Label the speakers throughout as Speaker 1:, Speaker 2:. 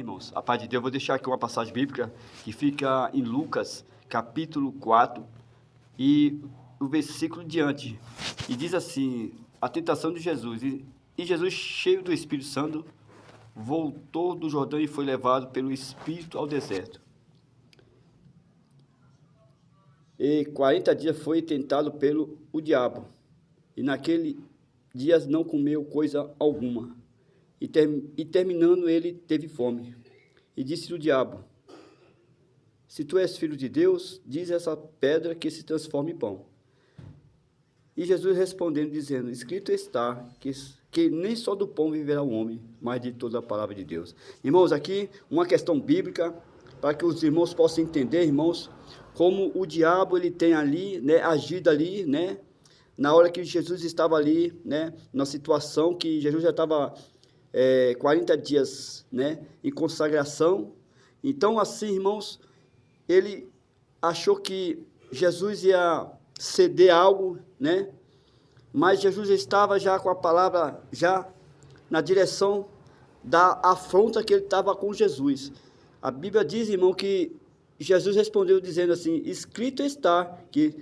Speaker 1: Irmãos, a paz de Deus, eu vou deixar aqui uma passagem bíblica que fica em Lucas, capítulo 4, e o versículo diante. E diz assim, a tentação de Jesus. E Jesus, cheio do Espírito Santo, voltou do Jordão e foi levado pelo Espírito ao deserto. E 40 dias foi tentado pelo diabo, e naquele dia não comeu coisa alguma. E terminando ele teve fome. E disse o diabo: se tu és filho de Deus, diz essa pedra que se transforme em pão. E Jesus respondendo, dizendo: escrito está que nem só do pão viverá o homem, mas de toda a palavra de Deus. Irmãos, aqui uma questão bíblica, para que os irmãos possam entender, irmãos, como o diabo ele tem ali, né, agido ali, né, na hora que Jesus estava ali, né, na situação que Jesus já estava 40 dias, né, em consagração. Então, assim, irmãos, ele achou que Jesus ia ceder algo, né, mas Jesus estava já com a palavra, já na direção da afronta que ele estava com Jesus. A Bíblia diz, irmão, que Jesus respondeu dizendo assim: escrito está que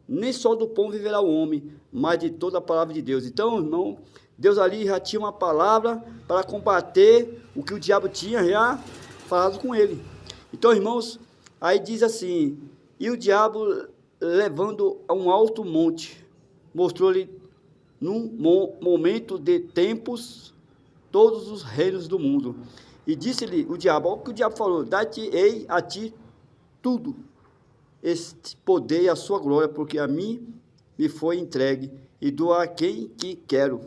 Speaker 1: nem só do pão viverá o homem, mas de toda a palavra de Deus. Então, irmão, Deus ali já tinha uma palavra para combater o que o diabo tinha já falado com ele. Então, irmãos, aí diz assim: e o diabo, levando a um alto monte, mostrou-lhe num momento de tempos todos os reinos do mundo. E disse-lhe o diabo, olha o que o diabo falou: dar-te-ei a ti tudo, este poder e a sua glória, porque a mim me foi entregue, e dou a quem que quero.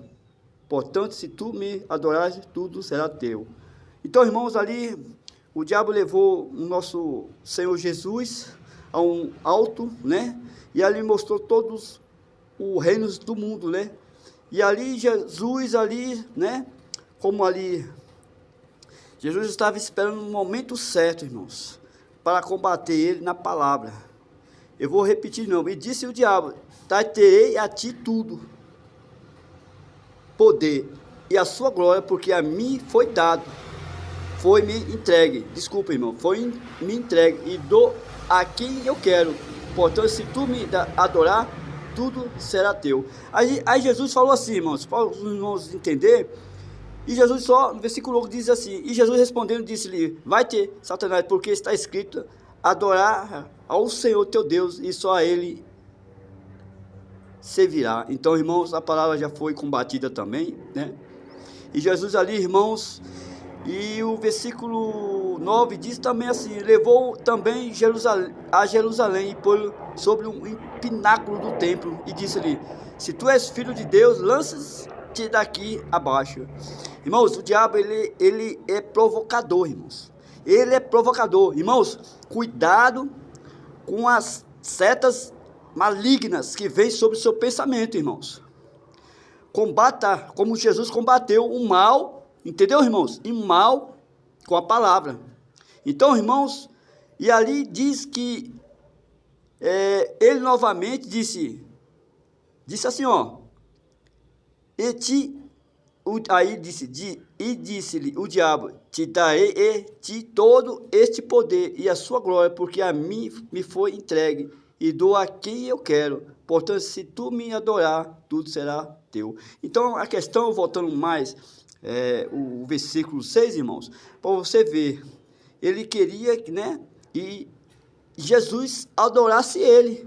Speaker 1: Portanto, se tu me adorares, tudo será teu. Então, irmãos, ali o diabo levou o nosso Senhor Jesus a um alto, né? E ali mostrou todos os reinos do mundo, né? E ali Jesus ali, né? Como ali Jesus estava esperando o momento certo, irmãos, para combater ele na palavra. Eu vou repetir de novo. E disse o diabo: dar-te-ei a ti tudo, poder e a sua glória, porque a mim foi dado, foi-me entregue. Desculpa, irmão, foi-me entregue, e dou a quem eu quero. Portanto, se tu me adorar, tudo será teu. Aí Jesus falou assim, irmãos, para os irmãos entenderem. E Jesus só, no versículo 8 diz assim: e Jesus respondendo disse-lhe: vai-te, Satanás, porque está escrito: adorar ao Senhor teu Deus, e só a Ele servirá. Então, irmãos, a palavra já foi combatida também, né? E Jesus ali, irmãos, e o versículo 9 diz também assim: levou também a Jerusalém e pôs sobre um pináculo do templo, e disse-lhe: se tu és filho de Deus, lança-te daqui abaixo. Irmãos, o diabo ele é provocador, irmãos. Ele é provocador. Irmãos, cuidado com as setas malignas que vêm sobre o seu pensamento, irmãos. Combata como Jesus combateu o mal, entendeu, irmãos? E mal com a palavra. Então, irmãos, e ali diz que ele novamente disse assim, ó: aí disse-lhe o diabo: te darei todo este poder e a sua glória, porque a mim me foi entregue, e dou a quem eu quero. Portanto, se tu me adorar, tudo será teu. Então, a questão, voltando mais, o versículo 6, irmãos, para você ver, ele queria, né, e Jesus adorasse ele,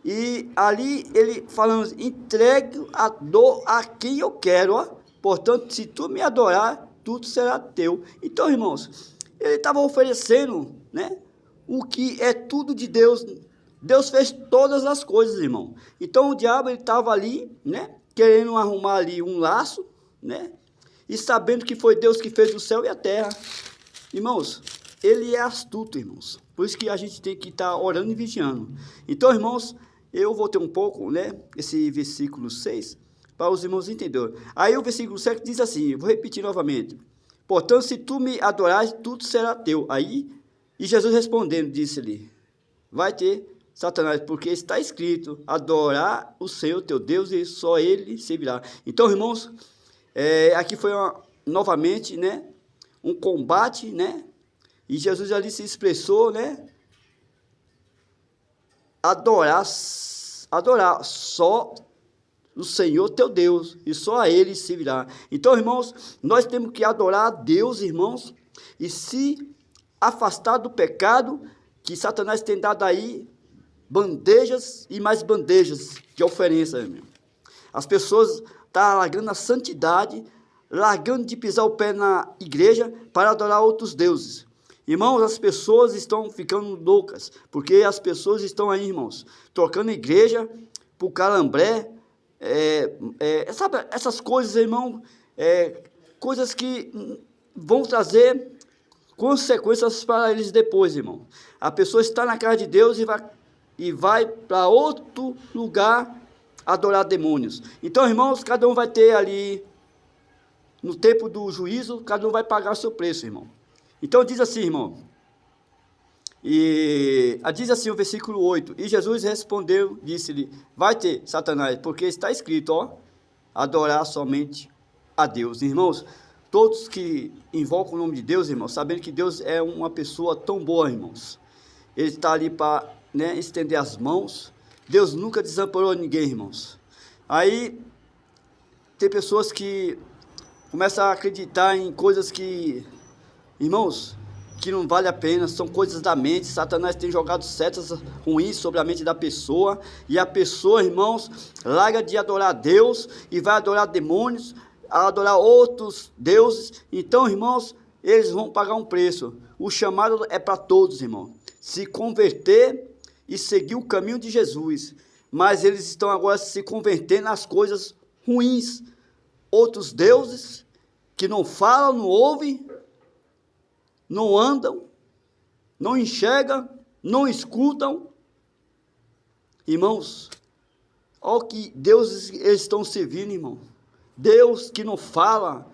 Speaker 1: e ali ele falando: entregue a dor a quem eu quero, ó. Portanto, se tu me adorar, tudo será teu. Então, irmãos, ele estava oferecendo, né, o que é tudo de Deus. Deus fez todas as coisas, irmão. Então, o diabo ele estava ali, né, querendo arrumar ali um laço, né, e sabendo que foi Deus que fez o céu e a terra. Irmãos, ele é astuto, irmãos. Por isso que a gente tem que estar orando e vigiando. Então, irmãos, eu vou ter um pouco, né, esse versículo 6, para os irmãos entenderem. Aí o versículo 7 diz assim, vou repetir novamente: portanto, se tu me adorares, tudo será teu. Aí, e Jesus respondendo, disse-lhe: vai ter, Satanás, porque está escrito: adorar o Senhor teu Deus, e só Ele servirá. Então, irmãos, aqui foi novamente, né, um combate, né? E Jesus ali se expressou, né? Adorar só o Senhor teu Deus, e só a Ele servirá. Então, irmãos, nós temos que adorar a Deus, irmãos, e se afastar do pecado, que Satanás tem dado aí bandejas e mais bandejas de oferência, irmão. As pessoas estão largando a santidade, largando de pisar o pé na igreja para adorar outros deuses. Irmãos, as pessoas estão ficando loucas, porque as pessoas estão aí, irmãos, trocando igreja por calambré, sabe, essas coisas, irmão, coisas que vão trazer consequências para eles depois, irmão. A pessoa está na casa de Deus e vai para outro lugar adorar demônios. Então, irmãos, cada um vai ter ali, no tempo do juízo, cada um vai pagar o seu preço, irmão. Então diz assim, irmão, diz assim o versículo 8, e Jesus respondeu, disse-lhe, vai ter, Satanás, porque está escrito, ó, adorar somente a Deus. Irmãos, todos que invocam o nome de Deus, irmãos, sabendo que Deus é uma pessoa tão boa, irmãos, Ele está ali para, né, estender as mãos. Deus nunca desamparou ninguém, irmãos. Aí tem pessoas que começam a acreditar em coisas que, irmãos, que não vale a pena, são coisas da mente. Satanás tem jogado setas ruins sobre a mente da pessoa, e a pessoa, irmãos, larga de adorar a Deus e vai adorar demônios, adorar outros deuses. Então, irmãos, eles vão pagar um preço. O chamado é para todos, irmão, se converter e seguir o caminho de Jesus, mas eles estão agora se convertendo nas coisas ruins, outros deuses que não falam, não ouvem, não andam, não enxergam, não escutam. Irmãos, olha que deuses eles estão servindo, irmão. Deus que não fala,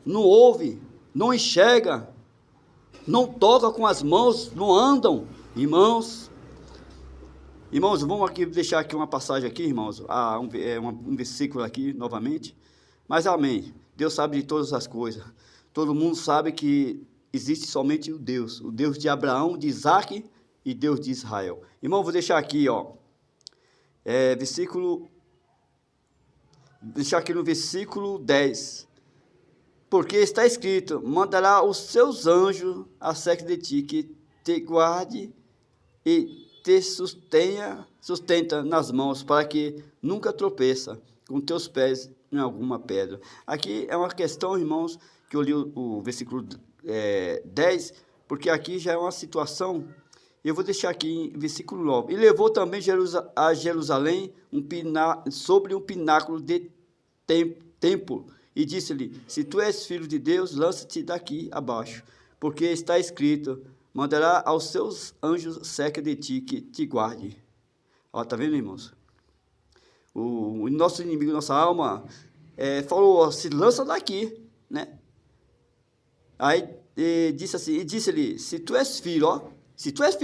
Speaker 1: não ouve, não enxerga, não toca com as mãos, não andam. Irmãos, vamos aqui deixar aqui uma passagem aqui, irmãos, um versículo aqui novamente. Mas amém, Deus sabe de todas as coisas. Todo mundo sabe que existe somente o Deus de Abraão, de Isaac e Deus de Israel. Irmão, vou deixar aqui, ó, deixar aqui no versículo 10. Porque está escrito, mandará os seus anjos acerca de ti, que te guarde e te sustenta nas mãos, para que nunca tropeça com teus pés em alguma pedra. Aqui é uma questão, irmãos, que eu li o versículo 10, porque aqui já é uma situação. Eu vou deixar aqui em versículo 9. E levou também a Jerusalém sobre um pináculo de templo, e disse-lhe, se tu és filho de Deus, lança-te daqui abaixo, porque está escrito, mandará aos seus anjos cerca de ti, que te guarde. Ó, tá vendo, irmãos? O nosso inimigo, nossa alma, falou, se lança daqui, né? Aí disse-lhe, se tu és filho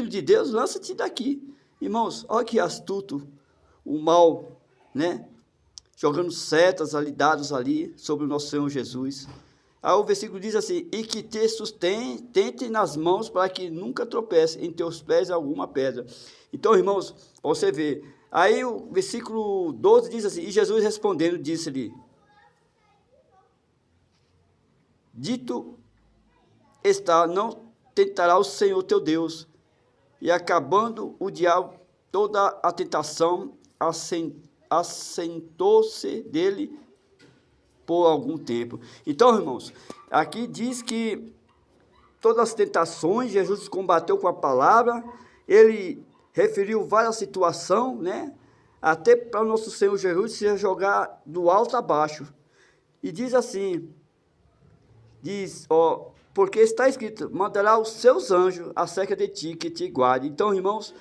Speaker 1: de Deus, lança-te daqui. Irmãos, olha que astuto o mal, né? Jogando setas ali, dados ali, sobre o nosso Senhor Jesus. Aí o versículo diz assim, e que te sustente nas mãos, para que nunca tropece em teus pés alguma pedra. Então, irmãos, você vê. Aí o versículo 12 diz assim, e Jesus respondendo, disse-lhe, dito está, não tentará o Senhor teu Deus. E acabando o diabo toda a tentação, assentou-se dele por algum tempo. Então, irmãos, aqui diz que todas as tentações, Jesus combateu com a palavra, ele referiu várias situações, né? Até para o nosso Senhor Jesus se jogar do alto a baixo. E diz assim, porque está escrito, mandará os seus anjos acerca de ti, que te guarde. Então, irmãos,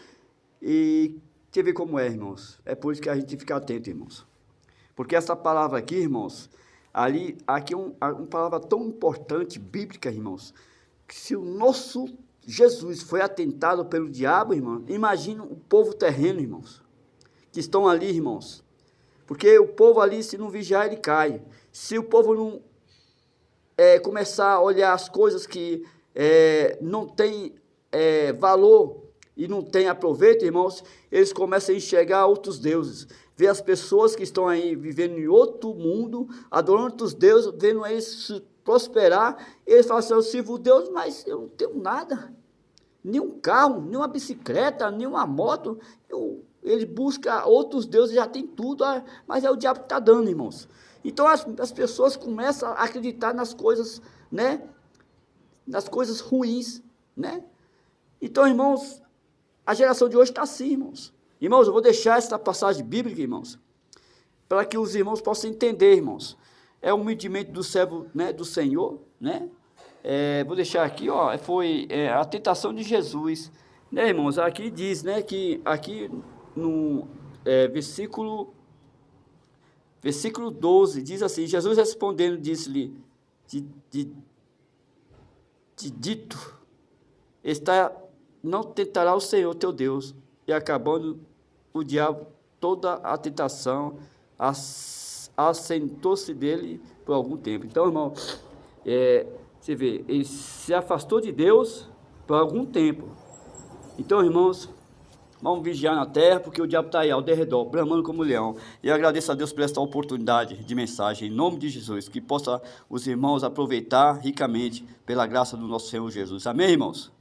Speaker 1: e você vê como é, irmãos. É por isso que a gente fica atento, irmãos. Porque essa palavra aqui, irmãos, aqui é uma palavra tão importante, bíblica, irmãos, que se o nosso Jesus foi atentado pelo diabo, irmãos, imagina o povo terreno, irmãos, que estão ali, irmãos. Porque o povo ali, se não vigiar, ele cai. Se o povo começar a olhar as coisas que não tem valor e não tem aproveito, irmãos, eles começam a enxergar outros deuses. Ver as pessoas que estão aí vivendo em outro mundo, adorando outros deuses, vendo eles prosperar, eles falam assim: eu sirvo Deus, mas eu não tenho nada. Nenhum carro, nenhuma bicicleta, nenhuma moto. Ele busca outros deuses, já tem tudo, mas é o diabo que está dando, irmãos. Então as pessoas começam a acreditar nas coisas, né? Nas coisas ruins, né? Então, irmãos, a geração de hoje está assim, irmãos. Irmãos, eu vou deixar esta passagem bíblica, irmãos, para que os irmãos possam entender, irmãos. É o humildemente do servo, né, do Senhor, né? Vou deixar aqui, ó, foi a tentação de Jesus, né, irmãos? Aqui diz, né, que aqui no versículo 12, diz assim: Jesus respondendo, disse-lhe, dito, não tentará o Senhor teu Deus. E acabando o diabo toda a tentação, assentou-se dele por algum tempo. Então, irmão, você vê, ele se afastou de Deus por algum tempo. Então, irmãos, vamos vigiar na terra, porque o diabo está aí ao derredor, bramando como leão. E eu agradeço a Deus por esta oportunidade de mensagem, em nome de Jesus, que possa os irmãos aproveitar ricamente pela graça do nosso Senhor Jesus. Amém, irmãos?